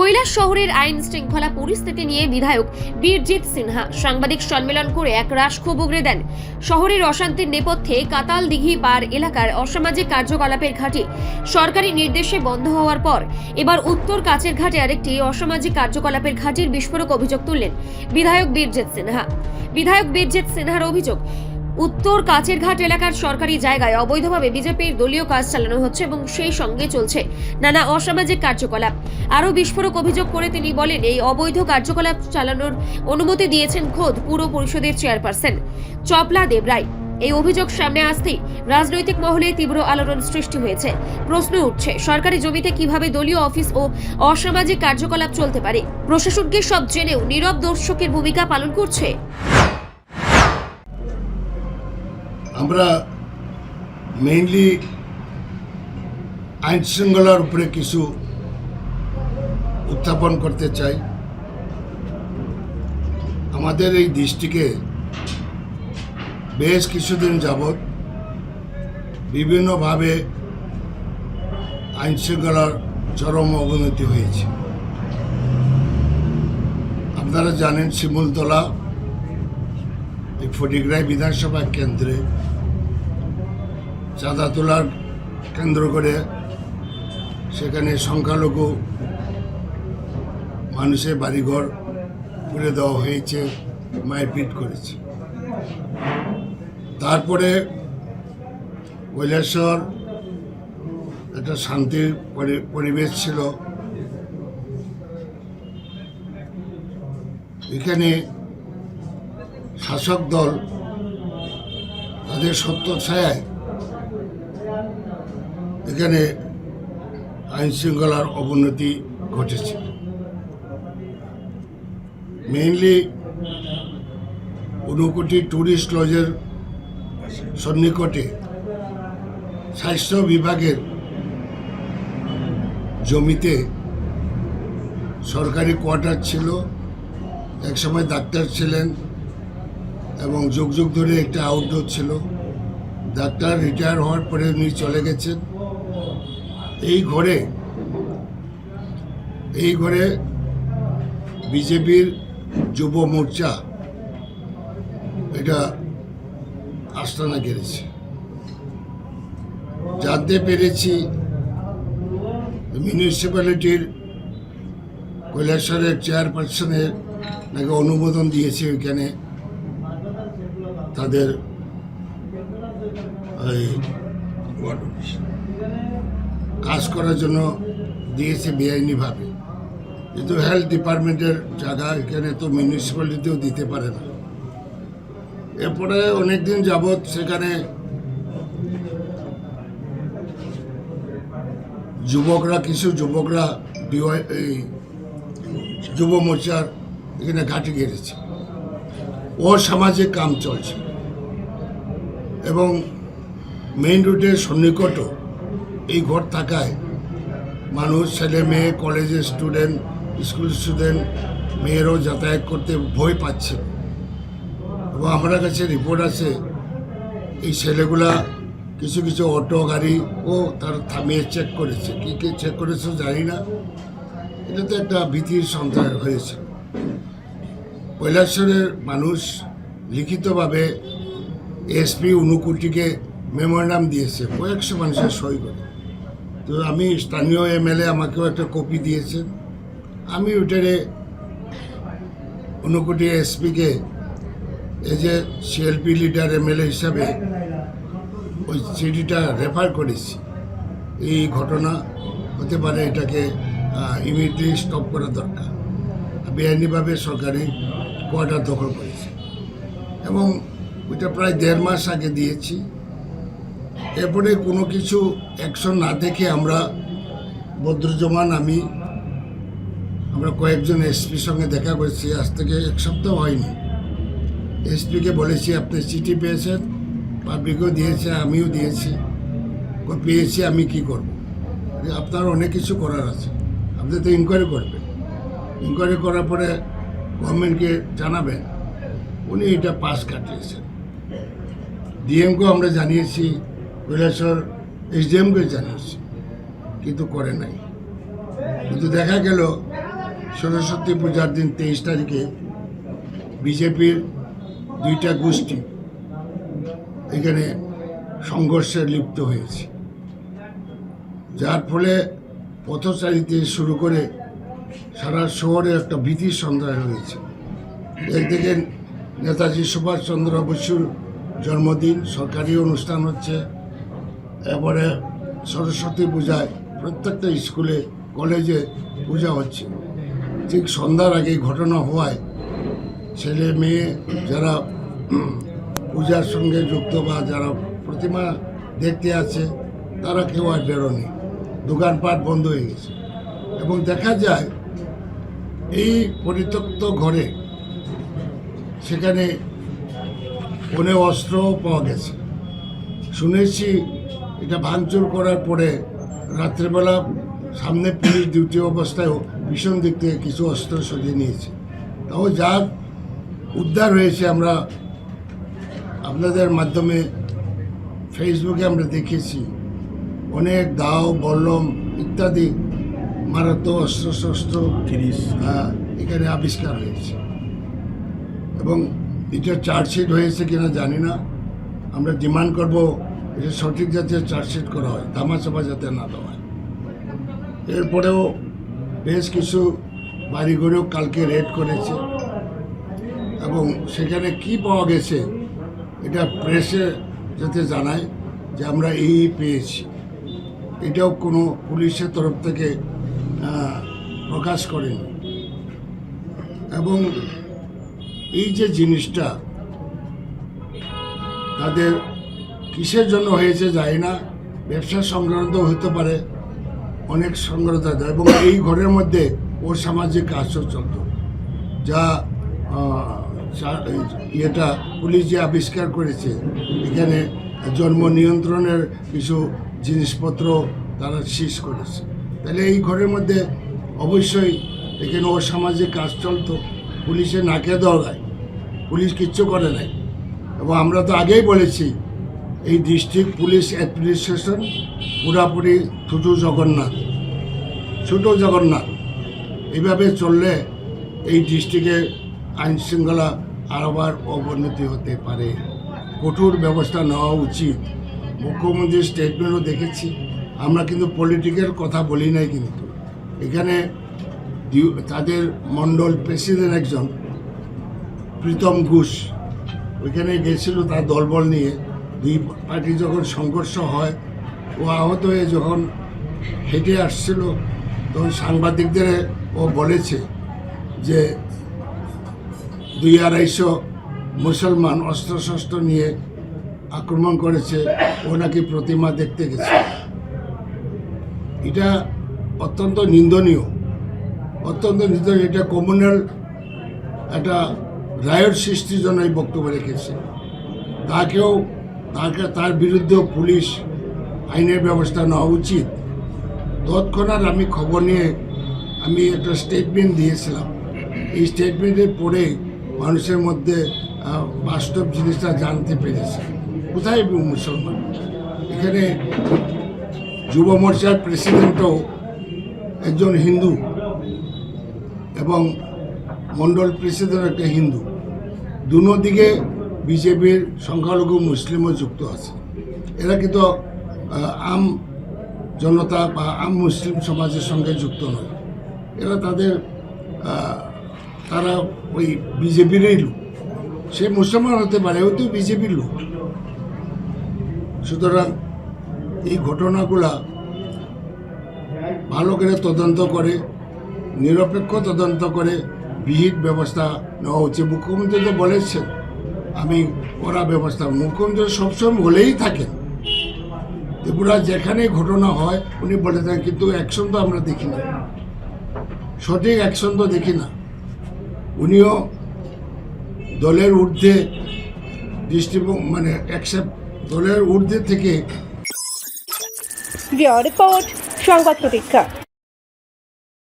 কৈলাস শহরের আইন শৃঙ্খলা পরিস্থিতি নিয়ে বিধায়ক বীরজিৎ সিনহা সাংবাদিক সম্মেলন করে এক রাশক্ষোভ উগরে দেন। শহরের অশান্তির নেপথ্যে কাতালদিঘি পাড় এলাকার অসামাজিক কার্যকলাপের ঘাঁটি সরকারি নির্দেশে বন্ধ হওয়ার পর এবার উত্তর কাছের ঘাটে আরেকটি অসামাজিক কার্যকলাপের ঘাঁটির বিস্ফোরক অভিযোগ তুললেন বিধায়ক বীরজিৎ সিনহা। বিধায়ক বীরজিৎ সিনহার অভিযোগ, উত্তর কাছেরঘাট এলাকার সরকারি জায়গায় অবৈধভাবে বিজেপির দলীয় কাজ চালানো হচ্ছে এবং সেই সঙ্গে চলছে নানা অসামাজিক কার্যকলাপ। আরও বিস্ফোরক অভিযোগ করে তিনি বলেন, এই অবৈধ কার্যকলাপ চালানোর অনুমতি দিয়েছেন খোদ পুর পরিষদের চেয়ারপারসন চপলা দেবরায়। এই অভিযোগ সামনে আসতেই রাজনৈতিক মহলে তীব্র আলোড়ন সৃষ্টি হয়েছে। প্রশ্ন উঠছে, সরকারি জমিতে কিভাবে দলীয় অফিস ও অসামাজিক কার্যকলাপ চলতে পারে? প্রশাসনকে সব জেনেও নীরব দর্শকের ভূমিকা পালন করছে। আমরা মেইনলি আইন শৃঙ্খলার উপরে কিছু উত্থাপন করতে চাই। আমাদের এই ডিস্ট্রিক্টে বেশ কিছুদিন যাবৎ বিভিন্নভাবে আইন শৃঙ্খলার চরম অবনতি হয়েছে। আপনারা জানেন, শিমুলতলা এই ফটিকরাই বিধানসভা কেন্দ্রে চাঁদা তোলার কেন্দ্র করে সেখানে সংখ্যালঘু মানুষের বাড়িঘর পুড়ে দেওয়া হয়েছে, মারপিট করেছে। তারপরে কৈলাসর একটা শান্তির পরিবেশ ছিল। এখানে শাসক দল তাদের সত্য ছায়ায় এখানে আইন শৃঙ্খলার অবনতি ঘটেছে। মেইনলি ঊনকোটি ট্যুরিস্ট লজের সন্নিকটে স্বাস্থ্য বিভাগের জমিতে সরকারি কোয়ার্টার ছিল, একসময় ডাক্তার ছিলেন এবং যুগ যুগ ধরে একটা আউটডোর ছিল। ডাক্তার রিটায়ার হওয়ার পরে উনি চলে গেছেন। এই ঘরে বিজেপির যুব মোর্চা এটা আস্তানা গেড়েছে। জানতে পেরেছি মিউনিসিপ্যালিটির কৈলাসরের চেয়ারপারসনের নাকি অনুমোদন দিয়েছে ওইখানে তাদের কাজ করার জন্য দিয়েছে বেআইনিভাবে। কিন্তু হেলথ ডিপার্টমেন্টের জায়গা এখানে তো মিউনিসিপ্যালিটিও দিতে পারে না। এরপরে অনেকদিন যাবৎ সেখানে কিছু যুবকরা এই যুব মোর্চার এখানে ঘাঁটি গেড়েছে। অসামাজিক কাম চলছে এবং মেইন রোডের সন্নিকট এই ঘর থাকায় মানুষ, ছেলে মেয়ে, কলেজের স্টুডেন্ট, স্কুল স্টুডেন্ট, মেয়েরাও যাতায়াত করতে ভয় পাচ্ছে। এবং আমার কাছে রিপোর্ট আছে এই ছেলেগুলা কিছু কিছু অটো গাড়ি তার থামিয়ে চেক করেছে। কী কী চেক করেছে জানি না। এটা তো একটা ভীতির সন্ত্রাস হয়েছে। কৈলাসরের মানুষ লিখিতভাবে এসপি ঊনকোটিকে মেমোরান্ডাম দিয়েছে, কয়েকশো মানুষের সই করে। তো আমি স্থানীয় এমএলএ আমাকেও একটা কপি দিয়েছেন। আমি ওইটারে ঊনকোটি এসপিকে এই যে সিএলপি লিডার এমএলএ হিসাবে ওই চিঠিটা রেফার করেছি। এই ঘটনা হতে পারে, এটাকে ইমিডিয়েটলি স্টপ করা দরকার। বেআইনিভাবে সরকারি কোয়ার্টার দখল করেছে এবং ওইটা প্রায় 1.5 মাস আগে দিয়েছি। এরপরে কোনো কিছু অ্যাকশন না দেখে আমরা বদরুজ্জামান আমরা কয়েকজন এসপির সঙ্গে দেখা করেছি। আজ থেকে 1 সপ্তাহ হয়নি। এসপিকে বলেছি, আপনি চিঠি পেয়েছেন, পাবলিকও দিয়েছে, আমিও দিয়েছি, পেয়েছি, আমি কি করব? আপনার অনেক কিছু করার আছে, আপনি তো ইনকোয়ারি করবেন। ইনকোয়ারি করার পরে গভর্নমেন্টকে জানাবেন। উনি এটা পাস কাটিয়েছেন। ডিএমকেও আমরা জানিয়েছি, কৈলাসর এসডিএমকে জানিয়েছি, কিন্তু করে নাই। কিন্তু দেখা গেল সরস্বতী পূজার দিন 23 তারিখে বিজেপির দুইটা গোষ্ঠী এখানে সংঘর্ষে লিপ্ত হয়েছে, যার ফলে পথচারীতে শুরু করে সারা শহরে একটা ভীতির সন্ধান হয়েছে। একদিকে নেতাজি সুভাষচন্দ্র বসুর জন্মদিন, সরকারি অনুষ্ঠান হচ্ছে, এবারে সরস্বতী পূজায় প্রত্যেকটা স্কুলে কলেজে পূজা হচ্ছে। ঠিক সন্ধ্যার আগে ঘটনা হওয়ায় ছেলে মেয়ে যারা পূজার সঙ্গে যুক্ত বা যারা প্রতিমা দেখতে আছে তারা কেউ আর বেরোনি, দোকানপাট বন্ধ হয়ে গেছে। এবং দেখা যায় এই পরিত্যক্ত ঘরে সেখানে অনেক অস্ত্রও পাওয়া গেছে। শুনেছি এটা ভাঙচুর করার পরে রাত্রেবেলা সামনে পুলিশ ডিউটি অবস্থায়ও পিছন দিক থেকে কিছু অস্ত্র সরিয়ে নিয়েছে। তাও যা উদ্ধার হয়েছে আমরা আপনাদের মাধ্যমে ফেসবুকে আমরা দেখেছি, অনেক দাও বল্লম ইত্যাদি মারাত্মক অস্ত্রশস্ত্র এখানে আবিষ্কার হয়েছে। এবং এটা চার্জশিট হয়েছে কিনা জানি না, আমরা ডিমান্ড করব এটা সঠিক যাতে চার্জশিট করা হয়, ধামাচাপা যাতে না দেওয়া হয়। এরপরেও বেশ কিছু বাড়িঘরেও কালকে রেড করেছে এবং সেখানে কি পাওয়া গেছে এটা প্রেসে যাতে জানায় যে আমরা এই পেয়েছি, এটাও কোনো পুলিশের তরফ থেকে প্রকাশ করেনি। এবং এই যে জিনিসটা তাদের কিসের জন্য হয়েছে জানি না, ব্যবসা সংক্রান্ত হতে পারে, অনেক সংক্রান্ত, এবং এই ঘরের মধ্যে ওর সামাজিক কাজও চলত, যা ইয়েটা পুলিশ যে আবিষ্কার করেছে এখানে জন্ম নিয়ন্ত্রণের কিছু জিনিসপত্র তারা সিজ করেছে। তাহলে এই ঘরের মধ্যে অবশ্যই এখানে ওর সামাজিক কাজ চলতো, পুলিশে নাকে দৌড়ায়, পুলিশ কিচ্ছু করে নাই। এবং আমরা তো আগেই বলেছি এই ডিস্ট্রিক্ট পুলিশ অ্যাডমিনিস্ট্রেশন পুরাপুরি ছোটো জগন্নাথ। এইভাবে চললে এই ডিস্ট্রিক্টের আইন শৃঙ্খলা আরবার অবনতি হতে পারে, কঠোর ব্যবস্থা নেওয়া উচিত। মুখ্যমন্ত্রীর স্টেটমেন্টও দেখেছি, আমরা কিন্তু পলিটিক্যাল কথা বলি নাই, কিন্তু এখানে তাদের মণ্ডল প্রেসিডেন্ট একজন প্রীতম ঘোষ ওইখানে গেছিল তার দলবল নিয়ে। দুই পার্টি যখন সংঘর্ষ হয়, ও আহত হয়ে যখন হেঁটে আসছিল তখন সাংবাদিকদের ও বলেছে যে 200-250 মুসলমান অস্ত্রশস্ত্র নিয়ে আক্রমণ করেছে, ও নাকি প্রতিমা দেখতে গেছে। এটা অত্যন্ত নিন্দনীয়। এটা কমিউনাল একটা রায়ট সৃষ্টির জন্য এই বক্তব্য রেখেছে। তার বিরুদ্ধেও পুলিশ আইনের ব্যবস্থা নেওয়া উচিত। তৎক্ষণাৎ আমি খবর নিয়ে আমি একটা স্টেটমেন্ট দিয়েছিলাম। এই স্টেটমেন্টের পরে মানুষের মধ্যে বাস্তব জিনিসটা জানতে পেরেছে, কোথায় মুসলমান। এখানে যুব মোর্চার প্রেসিডেন্টও একজন হিন্দু এবং মণ্ডল প্রেসিডেন্ট একটা হিন্দু। দুনো দিকে বিজেপির সংখ্যালঘু মুসলিমও যুক্ত আছে। এরা কিন্তু আম জনতা বা আম মুসলিম সমাজের সঙ্গে যুক্ত নয়, এরা তারা ওই বিজেপিরই লোক। সে মুসলমান হতে পারে, ওই তো বিজেপির লোক। সুতরাং এই ঘটনাগুলা ভালো করে তদন্ত করে, নিরপেক্ষ তদন্ত করে বিহিত ব্যবস্থা নেওয়া উচিত। মুখ্যমন্ত্রী তো বলেছেন আমি কড়া ব্যবস্থা, মুখ্যমন্ত্রী সবসময় বলেই থাকেন। ত্রিপুরা যেখানে ঘটনা হয় উনি বলে থাকেন, কিন্তু অ্যাকশন তো আমরা দেখি না, সঠিক অ্যাকশন তো দেখি না। উনিও দলের ঊর্ধ্বে দলের ঊর্ধ্বে থেকে। রিপোর্ট সংবাদ প্রতীক্ষা।